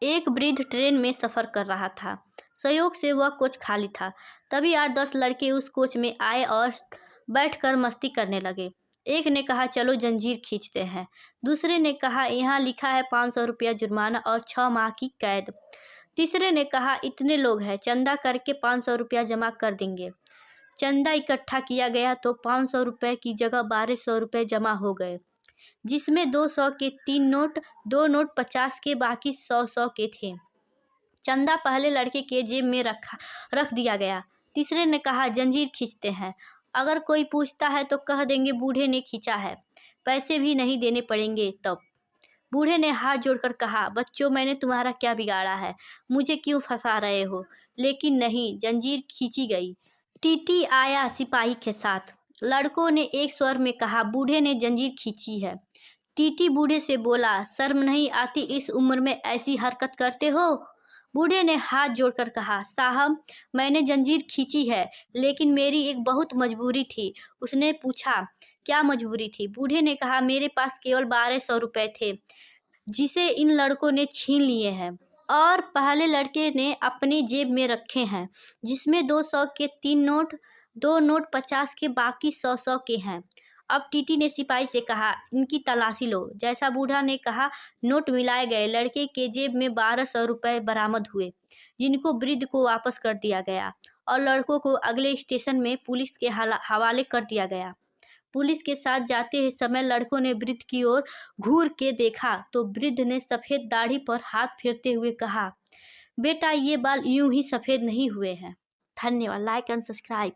एक वृद्ध ट्रेन में सफ़र कर रहा था। संयोग से वह कोच खाली था। तभी 8-10 लड़के उस कोच में आए और बैठकर मस्ती करने लगे। एक ने कहा, चलो जंजीर खींचते हैं। दूसरे ने कहा, यहाँ लिखा है 500 रुपया जुर्माना और 6 माह की कैद। तीसरे ने कहा, इतने लोग हैं, चंदा करके 500 रुपया जमा कर देंगे। चंदा इकट्ठा किया गया तो 500 रुपये की जगह 1200 रुपये जमा हो गए, जिसमें 200 के 3 नोट, 2 नोट 50 के, बाकी 100-100 के थे। चंदा पहले लड़के के जेब में रख दिया गया। तीसरे ने कहा, जंजीर खींचते हैं। अगर कोई पूछता है तो कह देंगे बूढ़े ने खींचा है, पैसे भी नहीं देने पड़ेंगे। तब बूढ़े ने हाथ जोड़कर कहा, बच्चों, मैंने तुम्हारा क्या बिगाड़ा है? मुझे क्यों फंसा रहे हो? लेकिन नहीं, जंजीर खींची गई। टीटी आया सिपाही के साथ। लड़कों ने एक स्वर में कहा, बूढ़े ने जंजीर खींची है। टीटी बूढ़े से बोला, शर्म नहीं आती इस उम्र में ऐसी हरकत करते हो? बूढ़े ने हाथ जोड़कर कहा, साहब, मैंने जंजीर खींची है, लेकिन मेरी एक बहुत मजबूरी थी। उसने पूछा, क्या मजबूरी थी? बूढ़े ने कहा, मेरे पास केवल 1200 रुपये थे, जिसे इन लड़कों ने छीन लिए हैं और पहले लड़के ने अपनी जेब में रखे हैं, जिसमें 200 के 3 नोट, 2 नोट 50 के, बाकी 100-100 के हैं। अब टीटी ने सिपाही से कहा, इनकी तलाशी लो। जैसा बूढ़ा ने कहा, नोट मिलाए गए। लड़के के जेब में 1200 रुपये बरामद हुए, जिनको वृद्ध को वापस कर दिया गया और लड़कों को अगले स्टेशन में पुलिस के हवाले कर दिया गया। पुलिस के साथ जाते समय लड़कों ने वृद्ध की ओर घूर के देखा तो वृद्ध ने सफ़ेद दाढ़ी पर हाथ फेरते हुए कहा, बेटा, ये बाल यूं ही सफ़ेद नहीं हुए हैं। धन्यवाद। Like and subscribe.